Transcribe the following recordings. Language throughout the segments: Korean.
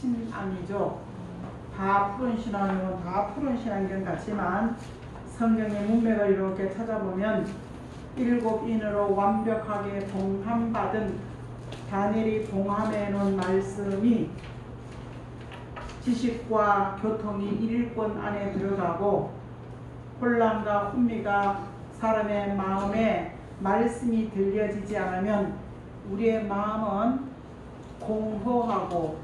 신앙이죠. 다 푸른 신앙이면 다 푸른 신앙경 같지만 성경의 문맥을 이렇게 찾아보면 일곱 인으로 완벽하게 봉함받은 다니엘이 봉함해 놓은 말씀이 지식과 교통이 일권 안에 들어가고 혼란과 혼미가 사람의 마음에 말씀이 들려지지 않으면 우리의 마음은 공허하고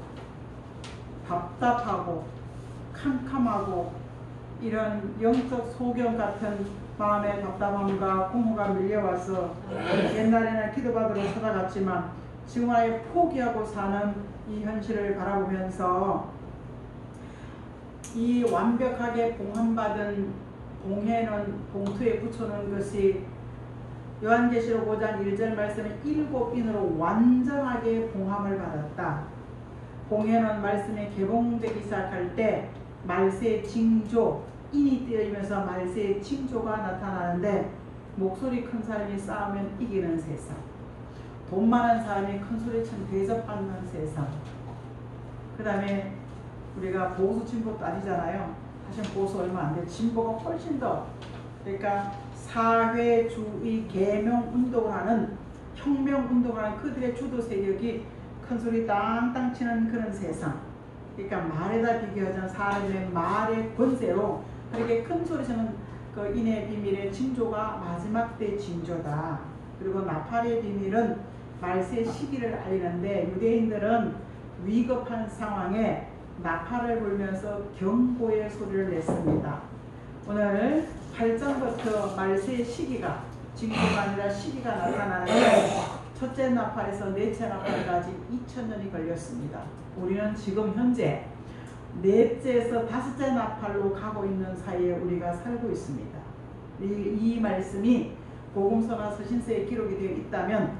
답답하고 캄캄하고 이런 영적 소경 같은 마음의 답답함과 공허가 밀려와서 옛날에는 기도받으러 찾아갔지만 지금 아예 포기하고 사는 이 현실을 바라보면서 이 완벽하게 봉함받은 봉해는 봉투에 붙여놓은 것이 요한계시록 5장 1절 말씀에 일곱 인으로 완전하게 봉함을 받았다. 봉해는 말씀이 개봉되기 시작할 때 말세의 징조, 인이 띄어지면서 말세의 징조가 나타나는데 목소리 큰 사람이 싸우면 이기는 세상, 돈 많은 사람이 큰 소리 치면 대접받는 세상, 그 다음에 우리가 보수 진보도 아니잖아요. 사실 보수 얼마 안 돼. 진보가 훨씬 더, 그러니까 사회주의 개명 운동을 하는, 혁명 운동을 하는 그들의 주도 세력이 큰 소리 땅땅 치는 그런 세상. 그러니까 말에다 비교하자면 사람의 말의 권세로 그렇게 큰 소리 치는 그 인의 비밀의 징조가 마지막 때의 징조다. 그리고 나팔의 비밀은 말세 시기를 알리는데 유대인들은 위급한 상황에 나팔을 불면서 경고의 소리를 냈습니다. 오늘 8장부터 말세의 시기가, 징조가 아니라 시기가 나타나는데 첫째 나팔에서 넷째 나팔까지 2000년이 걸렸습니다. 우리는 지금 현재 넷째에서 다섯째 나팔로 가고 있는 사이에 우리가 살고 있습니다. 이 말씀이 복음서나 서신서에 기록이 되어 있다면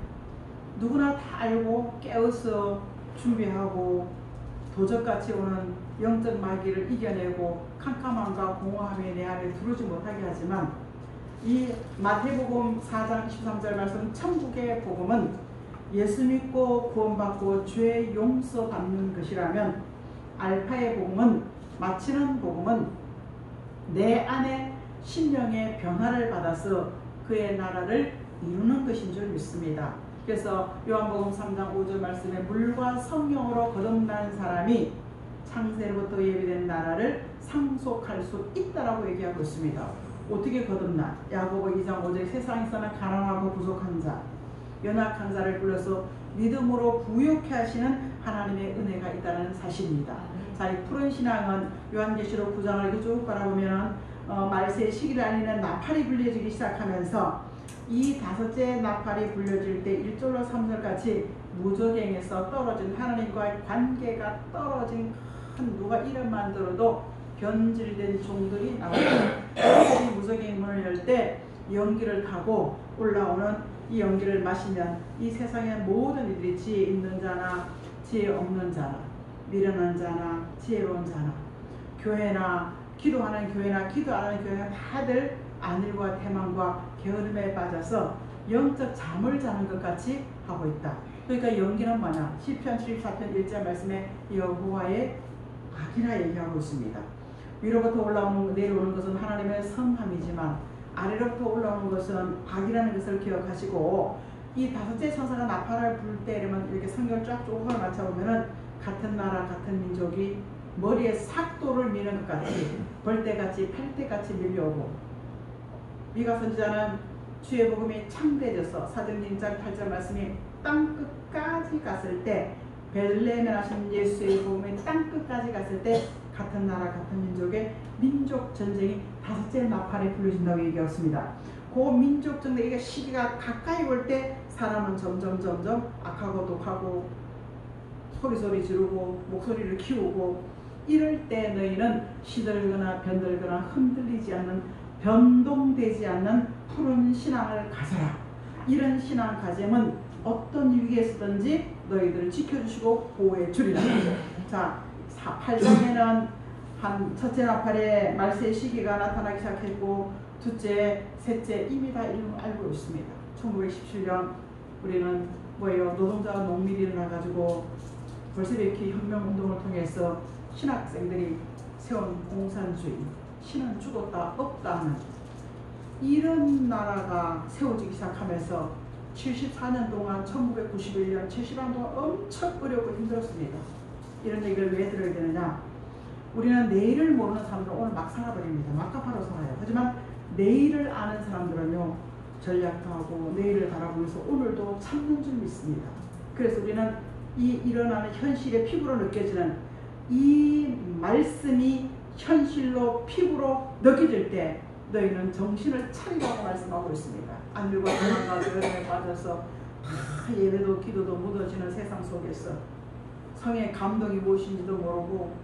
누구나 다 알고 깨어서 준비하고 도적같이 오는 영적 마귀를 이겨내고 캄캄함과 공허함이 내 안에 들어오지 못하게 하지만 이 마태복음 4장 23절 말씀 천국의 복음은 예수 믿고 구원받고 죄 용서받는 것이라면 알파의 복음은, 마치는 복음은 내 안에 심령의 변화를 받아서 그의 나라를 이루는 것인 줄 믿습니다. 그래서 요한복음 3장 5절 말씀에 물과 성령으로 거듭난 사람이 창세로부터 예비된 나라를 상속할 수 있다라고 얘기하고 있습니다. 어떻게 거듭나? 야고보 2장 5절 세상에서는 가난하고 부족한 자, 연약한 자를 불러서 믿음으로 부욕해 하시는 하나님의 은혜가 있다는 사실입니다. 자, 이 푸른 신앙은 요한계시록 9장을 이렇게 쭉 바라보면 말세의 시기를 알리는 나팔이 불려지기 시작하면서 이 다섯째 나팔이 불려질 때 1절로 3절까지 무적행에서 떨어진 하나님과의 관계가 떨어진 큰 누가 이름만 들어도 변질된 종들이 나옵니다. 이 무적행 문을 열 때 연기를 타고 올라오는 이 연기를 마시면 이 세상의 모든 이들이 지혜 있는 자나 지혜 없는 자나 미련한 자나 지혜로운 자나 교회나 기도하는 교회나 기도 안 하는 교회나 다들 안일과 태만과 게으름에 빠져서 영적 잠을 자는 것 같이 하고 있다. 그러니까 연기는 뭐냐? 시편 74편 1절 말씀에 여호와의 악이라 얘기하고 있습니다. 위로부터 올라오는 내려오는 것은 하나님의 선함이지만 아래로부터 올라오는 것은 악이라는 것을 기억하시고 이 다섯째 천사가 나팔을 불 때 이러면 이렇게 성경을 쫙 조금을 맞춰보면은 같은 나라 같은 민족이 머리에 삭도를 미는 것 같이 벌떼같이 팔대같이 밀려오고 미가 선지자는 주의 복음이 창대해져서 사도행전 8절 말씀이 땅끝까지 갔을 때 베들레헴에 나신 예수의 복음이 땅끝까지 갔을 때 같은 나라 같은 민족의 민족 전쟁이 다섯째 나팔에 불려진다고 얘기했습니다. 그 민족 전쟁의 시기가 가까이 올 때 사람은 점점 악하고 독하고 소리 지르고 목소리를 키우고 이럴 때 너희는 시들거나 변들거나 흔들리지 않는 변동되지 않는 푸른 신앙을 가져라. 이런 신앙 가짐은 어떤 위기에서든지 너희들을 지켜주시고 보호해 주리라. 자, 8장에는 한 첫째 나팔에 말세의 시기가 나타나기 시작했고 둘째, 셋째 이미 다 알고 있습니다. 1917년 우리는 뭐예요? 노동자가 농민이 일어나가지고 볼셰비키 혁명운동을 통해서 신학생들이 세운 공산주의, 신은 죽었다 없다는 이런 나라가 세워지기 시작하면서 74년 동안 1991년 70년 동안 엄청 어렵고 힘들었습니다. 이런 얘기를 왜 들어야 되느냐? 우리는 내일을 모르는 사람들은 오늘 막 살아버립니다. 막가파로 살아요. 하지만 내일을 아는 사람들은요, 전략도 하고 내일을 바라보면서 오늘도 참는 줄 믿습니다. 그래서 우리는 이 일어나는 현실의 피부로 느껴지는 이 말씀이 현실로 피부로 느껴질 때 너희는 정신을 차리라고 말씀하고 있습니다. 안일과 불안과 여름에 빠져서 예배도 기도도 묻어지는 세상 속에서 성의 감동이 무엇인지도 모르고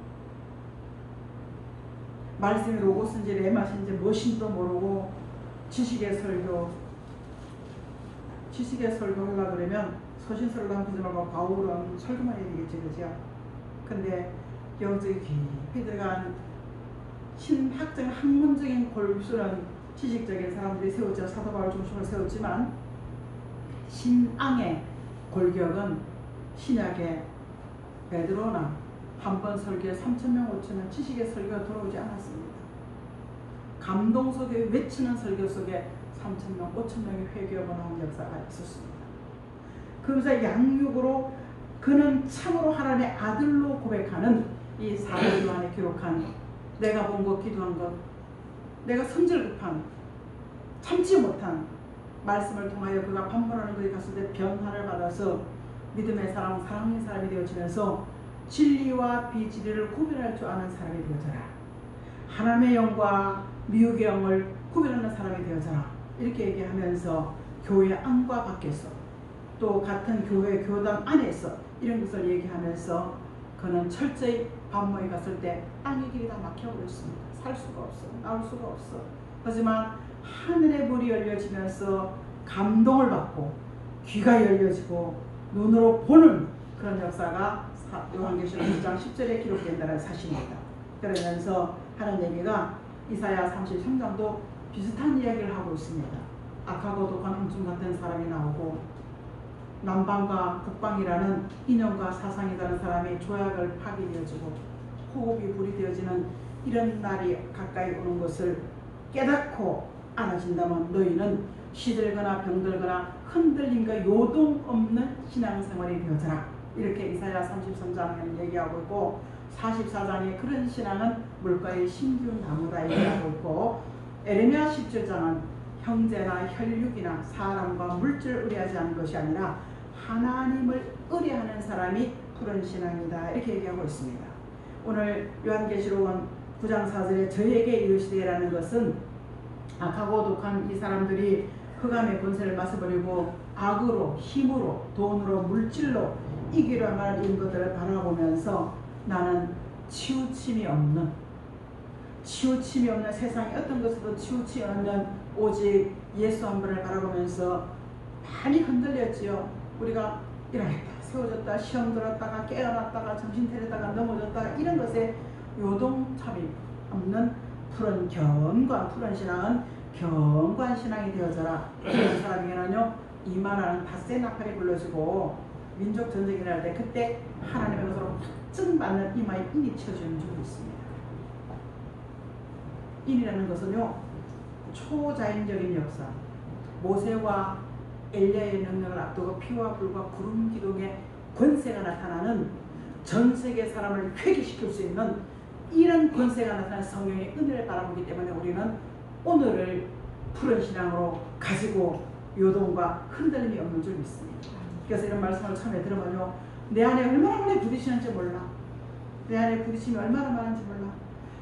말씀이 로고스인지 레마신지 무엇인지도 모르고 지식의 설교 하려고 그러면 서신서를 남기지 말고 바울은 설교만 해야 되겠지, 그죠? 근데 영적이 깊이 들어간 신학적 학문적인 골수는 지식적인 사람들이 세우자 사도 바울 중심으로 세웠지만 신앙의 골격은 신약의 베드로나 한 번 설교에 3,000명 5,000명 지식의 설교가 들어오지 않았습니다. 감동 속에 외치는 설교 속에 3,000명 5,000명이 회개하고 나온 역사가 있었습니다. 그러면서 양육으로 그는 참으로 하나님의 아들로 고백하는 이 사도 요한에 기록한 내가 본 것, 기도한 것, 내가 성질 급한, 참지 못한 말씀을 통하여 그가 반문하는 것에 갔을 때 변화를 받아서 믿음의 사람, 사랑의 사람이 되어지면서 진리와 비진리를 구별할 줄 아는 사람이 되어져라. 하나님의 영과 미혹의 영을 구별하는 사람이 되어져라. 이렇게 얘기하면서 교회 안과 밖에서 또 같은 교회 교단 안에서 이런 것을 얘기하면서 그는 철저히 반모에 갔을 때 땅의 길이 다 막혀버렸습니다. 살 수가 없어, 나올 수가 없어. 하지만 하늘의 문이 열려지면서 감동을 받고 귀가 열려지고 눈으로 보는 그런 역사가 요한계시록 1장 10절에 기록된다는 사실입니다. 그러면서 하는 얘기가 이사야 33장도 비슷한 이야기를 하고 있습니다. 악하고 독한 홍중 같은 사람이 나오고 남방과 북방이라는 이념과 사상이 다른 사람이 조약을 파기되어지고 호흡이 불이 되어지는 이런 날이 가까이 오는 것을 깨닫고 안아진다면 너희는 시들거나 병들거나 흔들림과 요동 없는 신앙생활이 되어져라. 이렇게 이사야 33장에는 얘기하고 있고 44장에 그런 신앙은 물가의 신기운 나무다 얘기하고 있고 에레미야 17장은 형제나 혈육이나 사람과 물질을 의뢰하지 않는 것이 아니라 하나님을 의뢰하는 사람이 푸른 신앙이다. 이렇게 얘기하고 있습니다. 오늘 요한계시록은 9장 4절에 저에게 이르시되라는 것은 악하고 독한 이 사람들이 흑암의 권세를 맞서버리고 악으로 힘으로 돈으로 물질로 이기려 하는 이런 것들을 바라보면서 나는 치우침이 없는 세상의 어떤 것에도 치우침이 없는 오직 예수 한 분을 바라보면서 많이 흔들렸지요. 우리가 일어났다 세워졌다 시험 들었다가 깨어났다가 정신 차렸다가 넘어졌다가 이런 것에 요동참이 없는 푸른 견고한 푸른 신앙은 견고한 신앙이 되어져라. 그런 사람에게는요 이만한 닷새 나팔이 불러지고 민족 전쟁이 날 때 그때 하나님의 것으로 확증받는 이마에 인이 쳐주는 줄이 있습니다. 인이라는 것은요 초자연적인 역사 모세와 엘리야의 능력을 앞두고 피와 불과 구름 기둥의 권세가 나타나는 전 세계 사람을 회개시킬 수 있는 이런 권세가 나타나는 성령의 은혜를 바라보기 때문에 우리는 오늘을 푸른 신앙으로 가지고 요동과 흔들림이 없는 줄 믿습니다. 그래서 이런 말씀을 처음에 들으면요 내 안에 얼마나 많이 부딪히는지 몰라. 내 안에 부딪힘이 얼마나 많은지 몰라.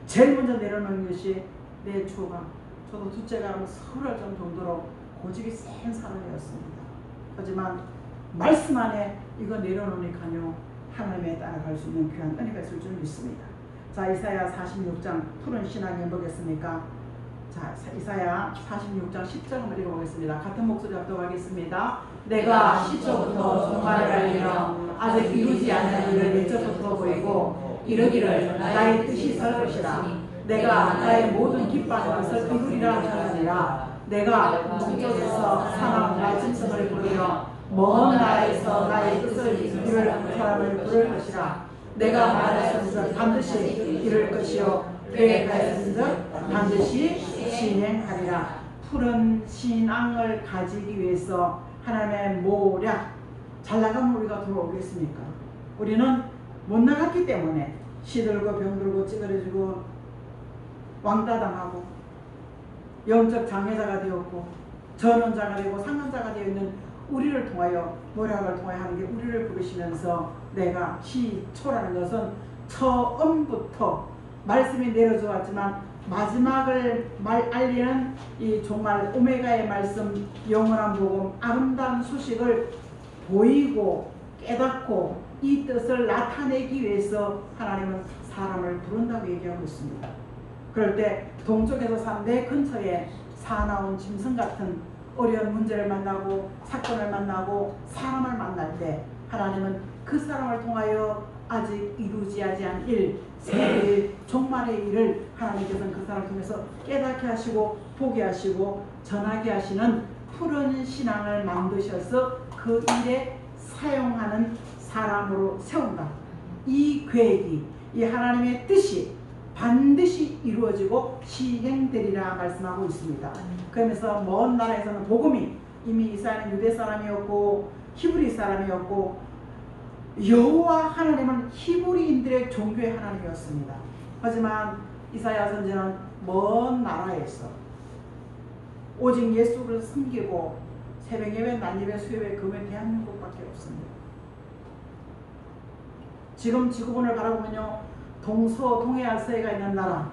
제일 먼저 내려놓는 것이 내 조각. 저도 둘째가 서울할 정도로 고집이 센 사람이었습니다. 하지만 말씀 안에 이거 내려놓으니까요 하나님에 따라갈 수 있는 귀한 은혜가 있을 줄 믿습니다. 자 이사야 46장 푸른 신앙이 뭐겠습니까? 자 이사야 46장 10절 한번 읽어보겠습니다. 같은 목소리 합독하겠습니다. 내가 시초부터 종말을 알리며 아직 이루지 않은 일을 일찍부터 보이고 이르기를 나의 뜻이 설 것이라. 내가 나의 모든 기뻐하는 것을 이루리라 하느니라. 내가 동쪽에서 상암 말씀성을 부르며 먼 나라에서 나의 뜻을 이룰 사람을 부를 것이라. 내가 말하였은즉 반드시 이룰 것이요 계획하였은즉 반드시 진행하리라. 푸른 신앙을 가지기 위해서 하나님의 모략, 잘 나가면 우리가 돌아오겠습니까? 우리는 못 나갔기 때문에 시들고 병들고 찌그러지고 왕따 당하고 영적 장애자가 되었고 전원자가 되고 상한자가 되어 있는 우리를 통하여 모략을 통하여 하는 게 우리를 부르시면서 내가 시초라는 것은 처음부터 말씀이 내려져 왔지만 마지막을 알리는 이 정말 오메가의 말씀, 영원한 복음, 아름다운 소식을 보이고 깨닫고 이 뜻을 나타내기 위해서 하나님은 사람을 부른다고 얘기하고 있습니다. 그럴 때 동쪽에서 산 내 근처에 사나운 짐승 같은 어려운 문제를 만나고 사건을 만나고 사람을 만날 때 하나님은 그 사람을 통하여 아직 이루지 않은 일, 새일, 종말의 일을 하나님께서는 그 사람을 통해서 깨닫게 하시고 보게 하시고 전하게 하시는 푸른 신앙을 만드셔서 그 일에 사용하는 사람으로 세운다. 이 계획이, 이 하나님의 뜻이 반드시 이루어지고 시행되리라 말씀하고 있습니다. 그러면서 먼 나라에서는 복음이 이미 이스라엘은 유대 사람이었고 히브리 사람이었고 여호와 하나님은 히브리인들의 종교의 하나님이었습니다. 하지만 이사야 선지자는 먼 나라에서 오직 예수를 섬기고 새벽 예배, 낮 예배, 수요일, 금요일 대한민국밖에 없습니다. 지금 지구본을 바라보면요, 동해아시아가 있는 나라,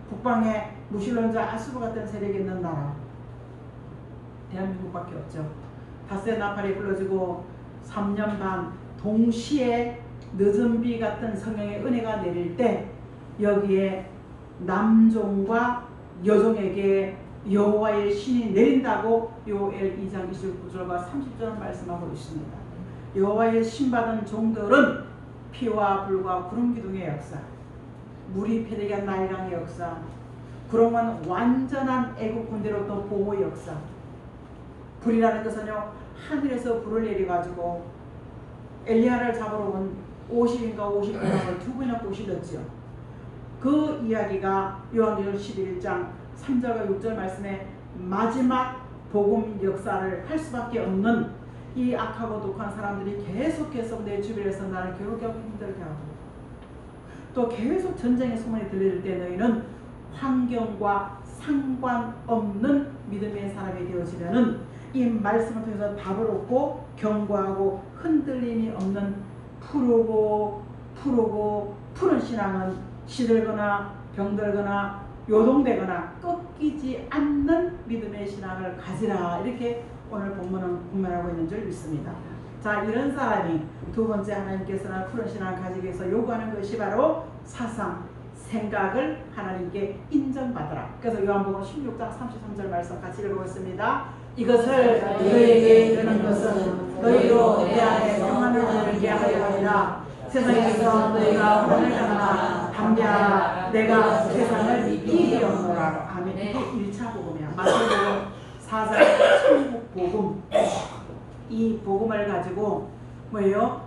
북방에 무신론자 아수르 같은 세력이 있는 나라, 대한민국밖에 없죠. 닷새 나팔이 불러지고 3년 반 동시에 늦은 비 같은 성령의 은혜가 내릴 때 여기에 남종과 여종에게 여호와의 신이 내린다고 요엘 2장 29절과 30절은 말씀하고 있습니다. 여호와의 신받은 종들은 피와 불과 구름기둥의 역사, 물이 패되게 한 나일강의 역사, 구름은 완전한 애국 군대로부터 보호의 역사. 불이라는 것은요, 하늘에서 불을 내려가지고 엘리야를 잡으러 온 50인가 50인가를 두 번이나 꼬실렀지요. 그 이야기가 요한계시록 11장 3절과 6절 말씀에 마지막 복음 역사를 할 수밖에 없는 이 악하고 독한 사람들이 계속해서 내 주변에서 나를 괴롭게 하고 힘들게 하고 또 계속 전쟁의 소문이 들릴 때 너희는 환경과 상관없는 믿음의 사람이 되어지면은 이 말씀을 통해서 답을 얻고 경고하고 흔들림이 없는 푸르고 푸른 신앙은 시들거나 병들거나 요동되거나 꺾이지 않는 믿음의 신앙을 가지라. 이렇게 오늘 본문은 공면하고 있는 줄 믿습니다. 자, 이런 사람이 두 번째 하나님께서는 푸른 신앙을 가지기 위해서 요구하는 것이 바로 사상, 생각을 하나님께 인정받으라. 그래서 요한복음 16장 33절 말씀 같이 읽어보겠습니다. 이것을 너희에게 이르는 것은 너희로 내 안에 평안을 얻게 하려 함이라. 세상에서 너희가 혼을 당하나 담대하라. 내가 세상을 이기었노라. 아멘. 이게 1차 복음이야. 마태복음 4장 천국 복음. 이 복음을 가지고 뭐예요?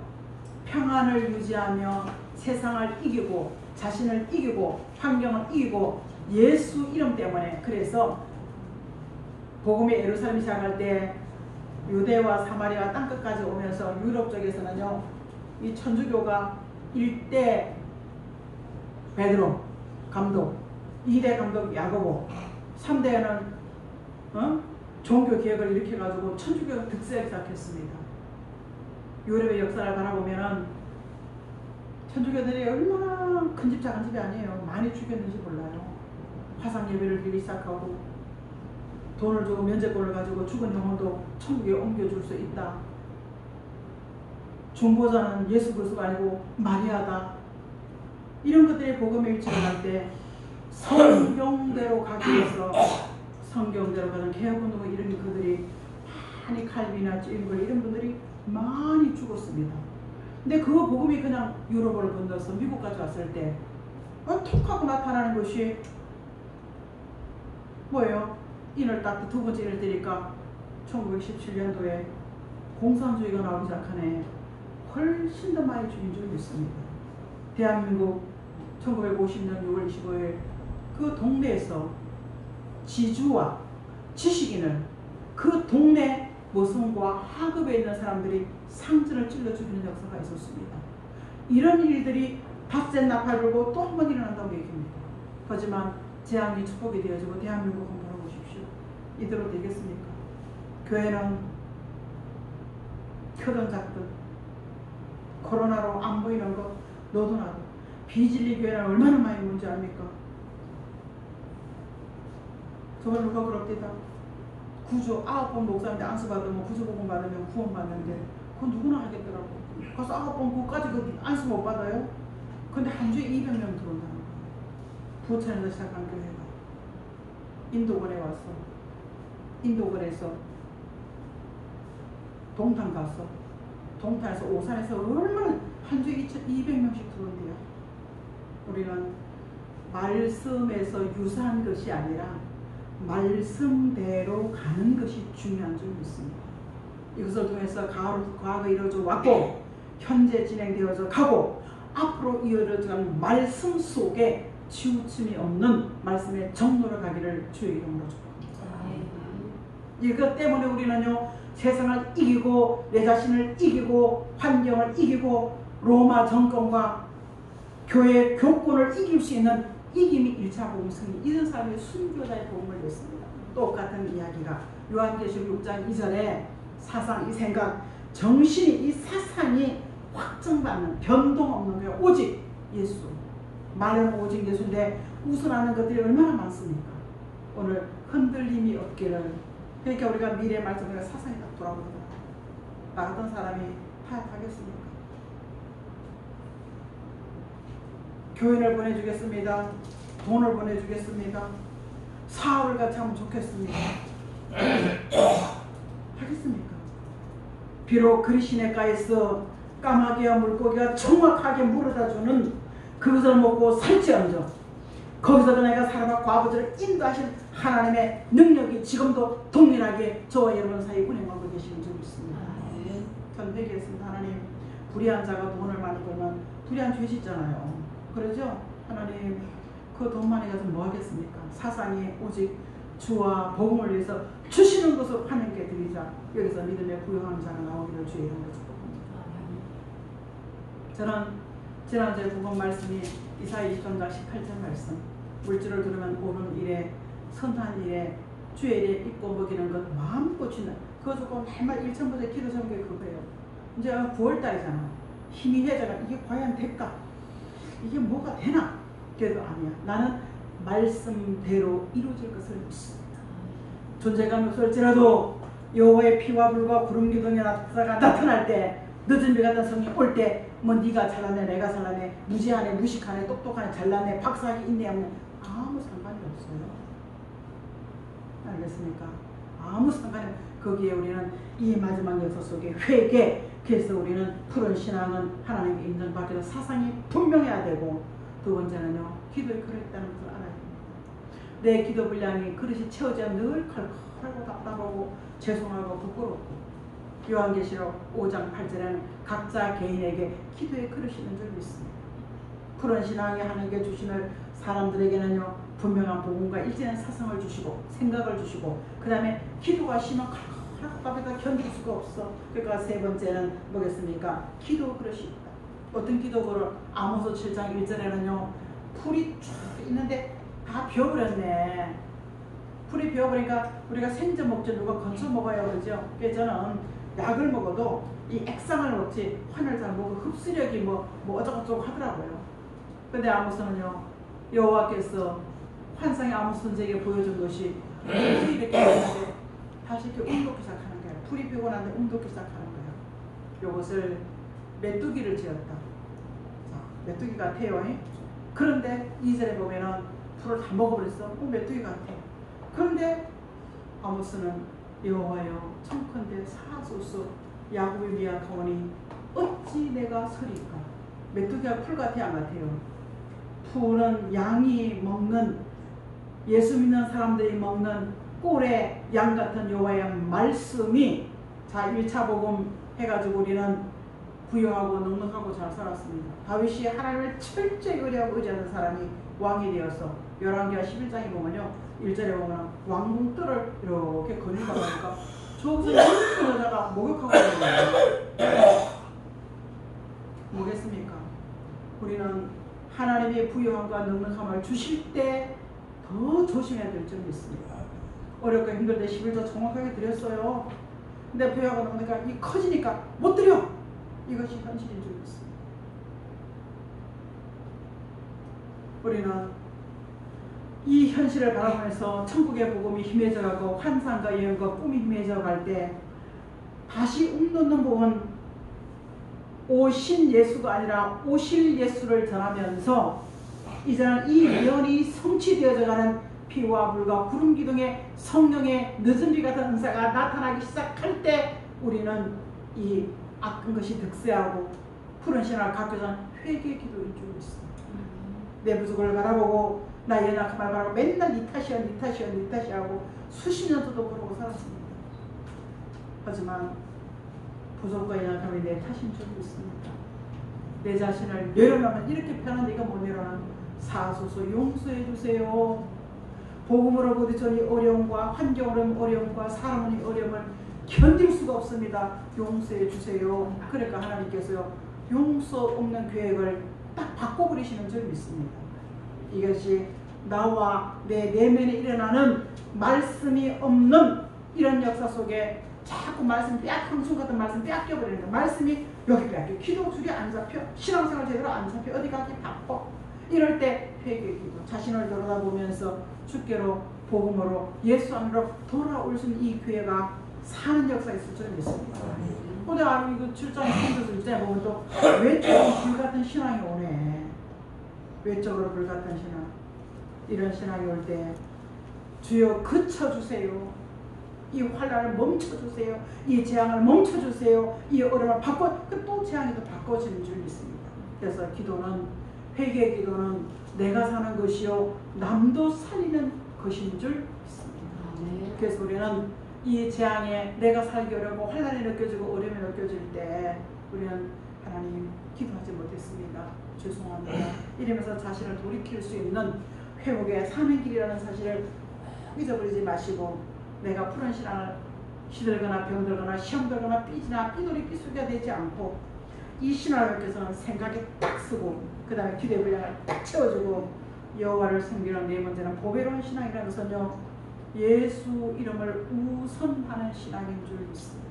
평안을 유지하며 세상을 이기고 자신을 이기고 환경을 이기고 예수 이름 때문에. 그래서 복음이 예루살렘 시작할 때 유대와 사마리아 땅끝까지 오면서 유럽 쪽에서는요, 이 천주교가 1대 베드로 감독, 2대 감독 야고보, 3대는 종교 개혁을 일으켜가지고 천주교가 득세하기 시작했습니다. 유럽의 역사를 바라보면은 천주교들이 얼마나 큰 집 작은 집이 아니에요. 많이 죽였는지 몰라요. 화상 예배를 드리기 시작하고 돈을 주고 면제권을 가지고 죽은 영혼도 천국에 옮겨줄 수 있다. 중보자는 예수 그리스도가 아니고 마리아다. 이런 것들이 복음의 일치를 할 때 성경대로 가기 위해서 성경대로 가는 개혁운동을 이런 그들이 많이 칼빈이나 찜글 이런 분들이 많이 죽었습니다. 근데 그 복음이 그냥 유럽을 건너서 미국까지 왔을 때 톡 하고 나타나는 것이 뭐예요? 인을 딱 두 번째 인을 때니까 1917년도에 공산주의가 나오기 시작하네 훨씬 더 많이 죽인 줄 믿습니다. 대한민국 1950년 6월 25일 그 동네에서 지주와 지식인을 그 동네 모성과 하급에 있는 사람들이 상전을 찔러 죽이는 역사가 있었습니다. 이런 일들이 닷새 나팔 불고 또 한 번 일어난다고 얘기합니다. 하지만 재앙이 축복이 되어지고 대한민국 한번 보십시오. 이대로 되겠습니까? 교회는 켜던 작든 코로나로 안 보이는 것 너도 나도 비진리 교회는 얼마나 많이 문제 압니까? 저번 누가 그럽디다. 구주 9번 목사인데 안수 받으면 구주복음 받으면 구원 받는데 그건 누구나 하겠더라고. 그래서 9번 그거까지 그 안수 못 받아요? 근데 한 주에 200명 들어온다는 거예요. 부천에서 시작한 교회가 인도권에 와서 인도권에서 동탄 가서 동탄에서 오산에서 얼마나 한 주에 200명씩 들어온대요. 우리는 말씀에서 유사한 것이 아니라 말씀대로 가는 것이 중요한 줄 믿습니다. 이것을 통해서 과거 이루어져 왔고 현재 진행되어져 가고 앞으로 이어져가는 말씀 속에 치우침이 없는 말씀의 정로로 가기를 주의 이름으로 축복합니다. 이것 때문에 우리는요 세상을 이기고 내 자신을 이기고 환경을 이기고 로마 정권과 교회의 교권을 이길 수 있는 이김이 1차 복음 승리 이런 사람의 순교자의 복음을 냈습니다. 똑같은 이야기가 요한계시록 6장 2절에 사상, 이 생각, 정신이 이 사상이 확정받는 변동 없는 거예요. 오직 예수. 말은 오직 예수인데 우선하는 것들이 얼마나 많습니까? 오늘 흔들림이 없기를. 그러니까 우리가 미래 말씀에 사상이 딱 돌아오더라. 나 같은 사람이 타협하겠습니까? 교인을 보내주겠습니다. 돈을 보내주겠습니다. 사업을 같이 하면 좋겠습니다. 하겠습니까? 비록 그리시네가에서 까마귀와 물고기가 정확하게 물어다주는 그것을 먹고 살지언정 거기서도 내가 살아가 과부들을 인도하신 하나님의 능력이 지금도 동일하게 저와 여러분 사이에 운행하고 계시는 줄 믿습니다. 전 회개했습니다. 하나님 불의한 자가 돈을 많이 벌면 불의한 죄짓잖아요. 그러죠? 하나님 그 돈 많이 가서 뭐 하겠습니까? 사상이 오직 주와 복음을 위해서 주시는 것으로 하나님께 드리자. 여기서 믿음의 부유한 자가 나오기를 주의 이름으로 축복합니다. 저는 지난주에 복음 말씀이 이사야 23장 18절 말씀 물질을 두르면 오는 일에 선한 일에 주의 일에 입고 먹이는 것 마음껏 주는 그거 조금 매일 1,000번째 기도 세운 게 그거예요. 이제 9월달이잖아. 힘이 해자가 이게 과연 될까? 이게 뭐가 되나? 그래도 아니야. 나는 말씀대로 이루어질 것을 믿습니다. 존재감이 없을지라도 여호와의 피와 불과 구름 기둥의 나타가 나타날 때 늦은 비 같은 성이 올 때 뭐 네가 잘나네 내가 잘나네 무지하네 무식하네 똑똑하네 잘나네 박사하게 있네 하면 아무 상관이 없어요. 알겠습니까? 아무 상관이 없어요. 거기에 우리는 이 마지막 역사 속에 회개 그래서 우리는 푸른 신앙은 하나님께 인정받기로 사상이 분명해야 되고 두 번째는요 기도의 그릇이 있다는 것을 알아야 됩니다. 내 기도 분량이 그릇이 채워져야 늘 칼칼하고 답답하고 죄송하고 부끄럽고 요한계시록 5장 8절에는 각자 개인에게 기도의 그릇이 있는 줄 믿습니다. 푸른 신앙이 하나님께 주시는 사람들에게는요 분명한 복음과 일치된 사상을 주시고 생각을 주시고 그 다음에 기도가 심한 답답하다 견딜 수가 없어. 그러니까 세 번째는 뭐겠습니까? 기도 그릇이 있다. 어떤 기도 그릇? 아모스 7장 1절에는요 풀이 쫙 있는데 다 비어버렸네. 풀이 비어버리니까 우리가 생전 먹지 누가 건져 먹어야 그러죠. 그래서 저는 약을 먹어도 이 액상을 먹지 환을 잘 먹고 흡수력이 뭐 어쩌고저쩌고 하더라고요. 근데 아모스는요 여호와께서 환상의 아모스 선지에게 보여준 것이 풀이 이렇게 있는데 다시 이렇게 움돋기 시작하는 거예요. 풀이 피고 나는데 움돋기 시작하는 거예요. 이것을 메뚜기를 지었다. 자, 메뚜기 같아요. 그런데 2절에 보면은 풀을 다 먹어버렸어. 메뚜기 같아. 그런데 아모스는 여호와여 청컨대 사소서 야곱의 미약하오니 어찌 내가 서리까. 메뚜기가 풀 같아요 안 같아요? 풀은 양이 먹는 예수 믿는 사람들이 먹는 꼴의 양 같은 여호와의 말씀이 자, 1차 복음 해가지고 우리는 부유하고 넉넉하고 잘 살았습니다. 다윗이 하나님을 철저히 의지하는 사람이 왕이 되어서 열왕기하 11장에 보면요, 1절에 보면 왕궁뜰을 이렇게 거닐다 보니까 저기서 이쁜 여자가 목욕하고 있는 거예요. 뭐겠습니까? 우리는 하나님의 부유함과 넉넉함을 주실 때 더 조심해야 될 점이 있습니다. 어렵고 힘들 때 11조 정확하게 드렸어요. 근데 부유하고 넉넉함이 커지니까 못 드려! 이것이 현실인 줄 믿습니다. 우리는 이 현실을 바라보면서 천국의 복음이 희미해져가고 환상과 예언과 꿈이 희미해져 때 다시 움돋는 복은 오신 예수가 아니라 오실 예수를 전하면서 이제는 이 예언이 성취되어져가는 피와 물과 구름 기둥의 성령의 늦은 비 같은 은사가 나타나기 시작할 때 우리는 이 악한 것이 득세하고 푸른 신앙을 갖고 자는 회개의 기도인 줄 믿습니다. 내 부족을 바라보고 나의 연약함을 바라보고 맨날 니 탓이야 하고 수십 년도도 그러고 살았습니다. 하지만 부족과 연약함이 내 탓인 줄 믿습니다. 내 자신을 내려놓으면 이렇게 편한 네가 못 내려놔. 사소서 용서해 주세요. 복음으로 부딪힌 어려움과 환경으로 어려움과 사람의 어려움을 견딜 수가 없습니다. 용서해 주세요. 그러니까 하나님께서요, 용서 없는 계획을 딱 바꿔버리시는 줄 믿습니다. 이것이 나와 내 내면에 일어나는 말씀이 없는 이런 역사 속에 자꾸 말씀 항상 같은 말씀 뺏겨버리는 거예요. 말씀이 여기 뺏겨, 기도 줄이 안 잡혀, 신앙생활 제대로 안 잡혀, 어디 가기 바빠. 이럴 때 회개의 기도, 자신을 돌아다보면서 주께로 복음으로 예수 안으로 돌아올 수 있는 이 기회가 사는 역사가 있을 줄 믿습니다. 근데 이거 7장 3절 보면 또 외적으로 불같은 신앙이 오네. 외적으로 불같은 신앙. 이런 신앙이 올 때 주여 그쳐주세요. 이 환난을 멈춰주세요. 이 재앙을 멈춰주세요. 이 어려움을 또 재앙이 또 바꿔지는 줄 믿습니다. 그래서 기도는, 회개의 기도는 내가 사는 것이요 남도 살리는 것인 줄 믿습니다. 그래서 우리는 이 재앙에 내가 살기 어렵고 환난이 느껴지고 어려움이 느껴질 때 우리는 하나님 기도하지 못했습니다. 죄송합니다. 이러면서 자신을 돌이킬 수 있는 회복의 삶의 길이라는 사실을 잊어버리지 마시고, 내가 푸른 신앙을 시들거나 병들거나 시험 들거나 삐돌이 삐수가 되지 않고 이 신앙을 위해서는 생각에 딱 쓰고 그 다음에 기대 분량을 딱 채워주고 여호와를 섬기는 네 번째는 보배로운 신앙이라는 것은요, 예수 이름을 우선하는 신앙인 줄 믿습니다.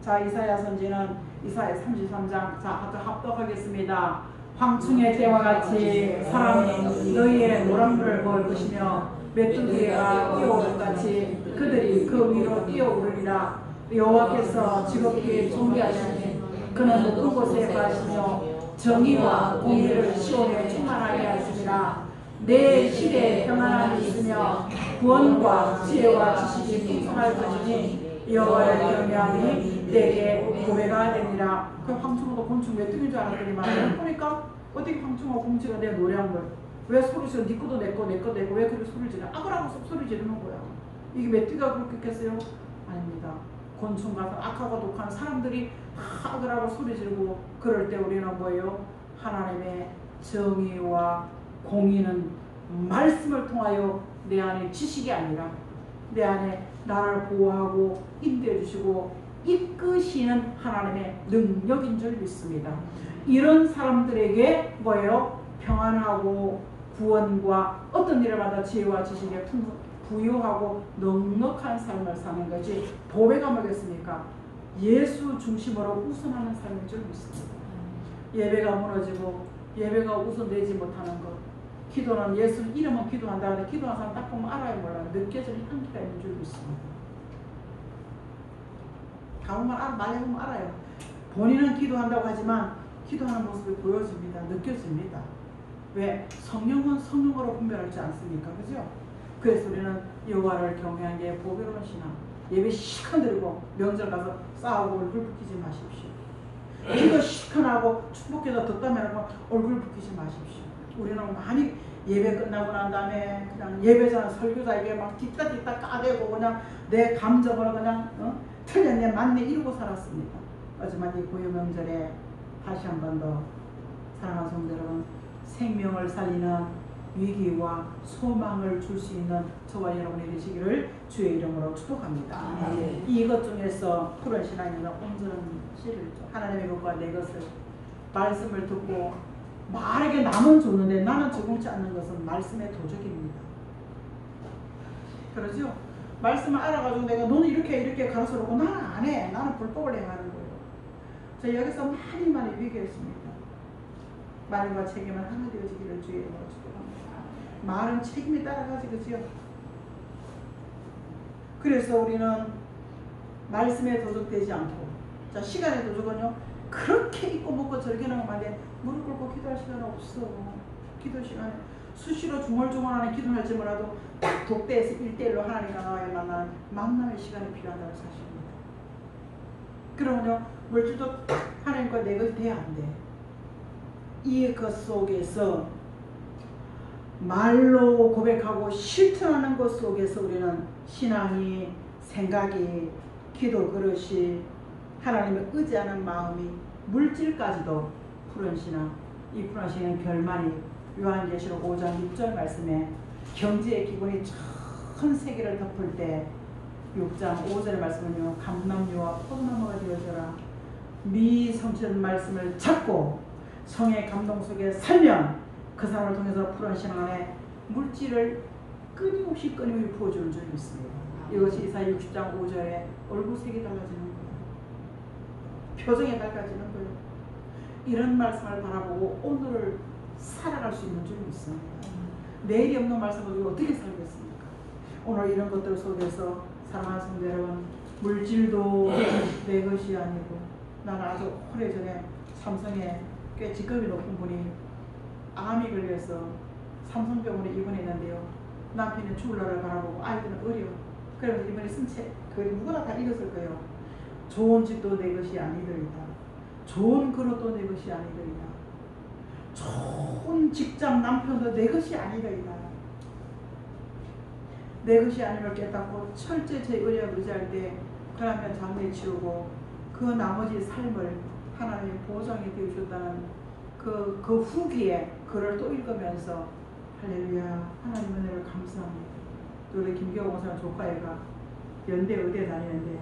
자, 이사야 선지는 이사야 33장, 자, 합독하겠습니다. 황충의 때와 같이 사람이 너희의 노란물을 먹을 것이며 메뚜기가 뛰어오른 같이 그들이 그 위로 뛰어오르리라. 여호와께서 지극히 존귀하시니 그는 높은 곳에 가시며 정의와 공의를 시온에 충만하게 하시리라. 내 실에 평안함이 있으며 구원과 지혜와 지식이 풍성할 것이니 여호와를 경외하니 내게 보배가 되니라. 그 황충어도 곤충 메뚜기인 줄 알았더니만 보니까 어떻게 황충어 공지가 내 노량물 왜 소리 지르? 네 거도 내 거 왜 그렇게 소리 지르? 악을 소리 지르는 거야. 이게 메뚜기가 그렇겠어요? 아닙니다. 곤충 같은 악하고 독한 사람들이 악을 하고 소리 지르고 그럴 때 우리는 뭐예요? 하나님의 정의와 공의는 말씀을 통하여 내 안에 지식이 아니라 내 안에 나를 보호하고 인도해 주시고 이끄시는 하나님의 능력인 줄 믿습니다. 이런 사람들에게 뭐예요? 평안하고 구원과 어떤 일을 받아 지혜와 지식에 부유하고 넉넉한 삶을 사는 것이 보배가 뭐겠습니까? 예수 중심으로 우선하는 삶인 줄 믿습니다. 예배가 무너지고 예배가 우선되지 못하는 것, 기도는 예수 이름은 기도한다 하는데 기도하는 사람 딱 보면 알아요 몰라요? 느껴지는 한계가 있는 줄 믿습니다. 가보면 많이 보면 알아요. 본인은 기도한다고 하지만 기도하는 모습이 보여집니다. 느껴집니다. 왜? 성령은 성령으로 분별하지 않습니까? 그죠? 그래서 우리는 여호와를 경외한 게 보배로운 신앙. 예배 시큰 들고 명절 가서 싸우고 얼굴 붉히지 마십시오. 기도 시큰 하고 축복해서 덕담해 하고 얼굴 붉히지 마십시오. 우리는 많이 예배 끝나고 난 다음에 그냥 예배자는 설교자에게 막 뒤따 까대고 그냥 내 감정을 그냥 틀렸네 맞네 이러고 살았습니다. 하지만 이 고유 명절에 다시 한 번 더 사랑하는 성도 여러분, 생명을 살리는 위기와 소망을 줄 수 있는 저와 여러분이 되시기를 주의 이름으로 축복합니다. 이것 중에서 푸른 신앙이는 온전한 11조 하나님의 것과 내 것을 말씀을 듣고 말에게 남은 줬는데 나는 적응치 않는 것은 말씀의 도적입니다. 그러죠? 말씀을 알아가지고 내가 너는 이렇게 가르쳐놓고 나는 안 해. 나는 불법을 행하는 거예요. 저 여기서 많이 회개했습니다. 말과 책임은 하나 되어지기를 주의 이름으로 축복합니다. 말은 책임이 따라가지 그죠? 그래서 우리는 말씀에 도적되지 않고 자 시간의 도적은요 그렇게 입고 먹고 즐기는 것만데 무릎 꿇고 기도할 시간 없어. 기도 시간에 수시로 중얼중얼하는 기도를 할지 몰라도 딱 독대에서 1대1로 하나님과 나와의 만남의 시간이 필요하다는 사실입니다. 그러면요 물질도 딱 하나님과 내 것이 돼야 안 돼. 이 것 속에서 말로 고백하고 실천하는 것 속에서 우리는 신앙이 생각이 기도 그릇이 하나님을 의지하는 마음이 물질까지도 푸른 신앙 이 푸른 신앙의 결말이 요한계시록 5장 6절 말씀에 경지의 기본이 전 세계를 덮을 때 6장 5절 말씀은요 감람류와 포도나무가 되어져라 미성취된 말씀을 잡고 성의 감동 속에 살면 그 사람을 통해서 푸른 신앙 안에 물질을 끊임없이 부어주는 줄이 있습니다. 이것이 이사야 60장 5절에 얼굴색이 달라지는 거예요. 표정이 달라지는 거예요. 이런 말씀을 바라보고 오늘을 살아갈 수 있는 줄이 있습니다. 내일이 없는 말씀을 가지고 어떻게 살겠습니까? 오늘 이런 것들 속에서 사랑하는 성도 여러분 물질도 내 것이 아니고 나는 아주 오래전에 삼성에 꽤 직급이 높은 분이 암이 걸려서 삼성병원에 입원했는데요. 남편은 죽을 날을 바라보고 아이들은 어려. 그러면서 이번에 쓴 책, 그 누구나 다 읽었을 거예요. 좋은 집도 내 것이 아니더이다. 좋은 그릇도 내 것이 아니더이다. 좋은 직장 남편도 내 것이 아니더이다. 내 것이 아님을 깨닫고 철저히 제 의뢰를 의지할 때 그 남편 장례 치우고 그 나머지 삶을 하나님의 보장이 되어주셨다는 그 후기에 글을 또 읽으면서 할렐루야 하나님 은혜를 감사합니다. 우리 김경호 목사님 조카애가 연대 의대 다니는데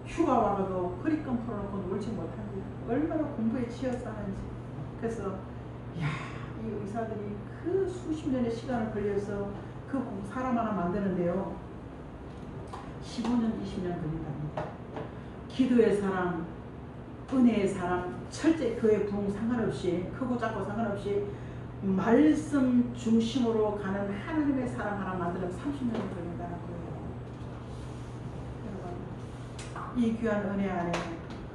휴가 와도 허리끈 풀어놓고 놀지 못합니다. 얼마나 공부에 치여 사는지. 그래서 야, 이 의사들이 그 수십 년의 시간을 걸려서 그 사람 하나 만드는데요 15년 20년 걸린답니다. 기도의 사람 은혜의 사람 철저히 그의 부흥 상관없이 크고 작고 상관없이 말씀 중심으로 가는 하나님의 사람 하나 만들면 30년이 걸린다는 거예요. 여러분 이 귀한 은혜 안에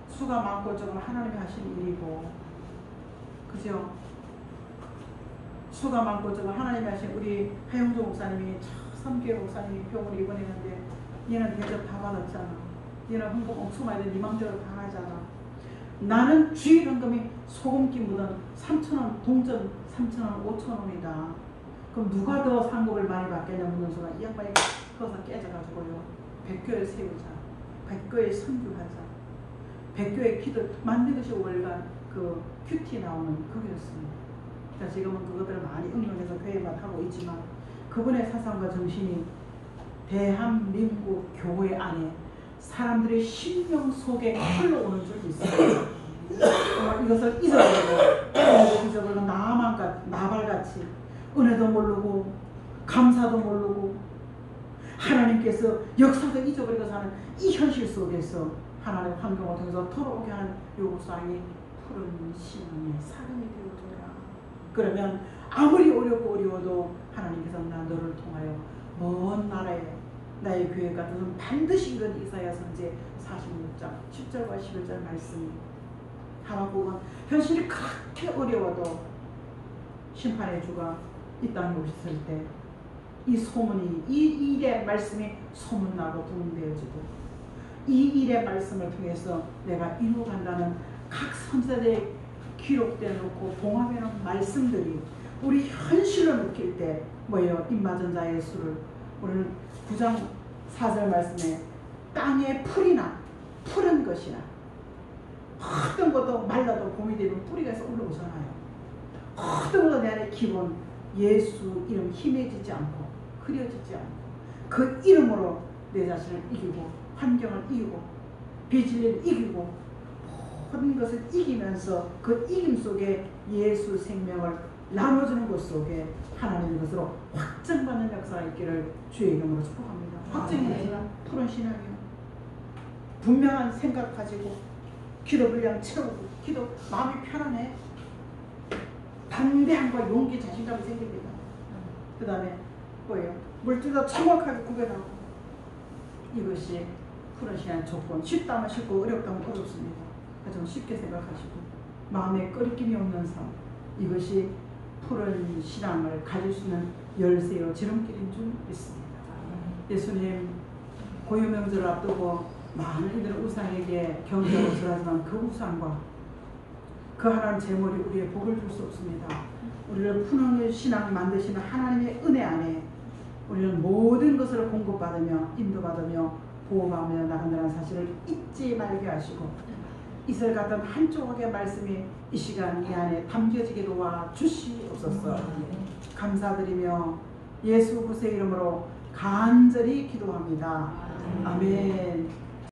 수가 많고 적은 하나님이 하신 일이고 그죠? 수가 많고 적은 하나님이 하신 우리 하영조 목사님이 3개월 목사님이 병원에 입원했는데 얘는 대접 다 받았잖아. 얘는 헌금 엄청 많이 돼. 네 맘대로 다 하잖아. 나는 주일 헌금이 소금기 묻은 3,000원 동전 3,000원 5,000원이다. 그럼 누가 더 상급을 많이 받겠냐 묻는 순간 이 양반이 거기서 깨져가지고요 100교회 세우자 100교회 선교하자 100교회 기도 만든 것이 월간 그 큐티 나오는 그거였습니다. 그러니까 지금은 그것들을 많이 응용해서 교회만 하고 있지만 그분의 사상과 정신이 대한민국 교회 안에 사람들의 심령 속에 흘러오는 줄이 있어요. 이것을 잊어버리고 나발같이 은혜도 모르고 감사도 모르고 하나님께서 역사도 잊어버리고 사는 이 현실 속에서 하나님의 환경을 통해서 돌아오게 하는 요구사항이 푸른 신앙의 사람이 되어줘라. 그러면 아무리 어려워도 하나님께서 나 너를 통하여 먼 나라에 나의 교회가 너는 반드시 이런 이사야 선지의 46장 10절과 11절 말씀이 하박국은 현실이 그렇게 어려워도 심판의 주가 이 땅에 오셨을 때 이 소문이 이 일의 말씀이 소문나고 부흥되어지고 이 일의 말씀을 통해서 내가 이루어간다는 각 선지자들의 기록되어 놓고 봉합해놓은 말씀들이 우리 현실로 느낄 때 뭐예요? 입맞은 자의 수를 우리는 9장 4절 말씀에 땅에 풀이 나 푸른 것이나 어떤 것도 말라도 봄이 되면 뿌리가 서 올라오잖아요. 어떤 것도 내 안에 기본 예수 이름 힘해지지 않고 흐려지지 않고 그 이름으로 내 자신을 이기고 환경을 이기고 비질리를 이기고 모든 것을 이기면서 그 이김 속에 예수 생명을 나눠주는 것 속에 하나님의 것으로 확증받는 역사가 있기를 주의 이름으로 축복합니다. 확증이 되지만 푸른 신앙이요. 분명한 생각 가지고 기도 분량 채우고 기도 마음이 편안해. 담대함과 용기 자신감이 생깁니다. 그 다음에 뭐예요? 물질도 정확하게 구별하고 이것이 푸른 신앙의 조건. 쉽다면 쉽고 어렵다면 어렵습니다. 좀 쉽게 생각하시고 마음에 끓임이 없는 삶 이것이 푸른 신앙을 가질 수 있는 열쇠요 지름길인 줄 믿습니다. 예수님 고유명절을 앞두고 많은 이들은 우상에게 경배하고 절하지만 그 우상과 그 하나님 제물이 우리의 복을 줄 수 없습니다. 우리를 푸른 신앙 만드시는 하나님의 은혜 안에 우리는 모든 것을 공급받으며 인도받으며 보호하며 나간다는 사실을 잊지 말게 하시고 이슬 같은 한 조각의 말씀이 이 시간 이 안에 담겨지게 도와 주시옵소서. 감사드리며 예수 그리스도의 이름으로 간절히 기도합니다. 아멘.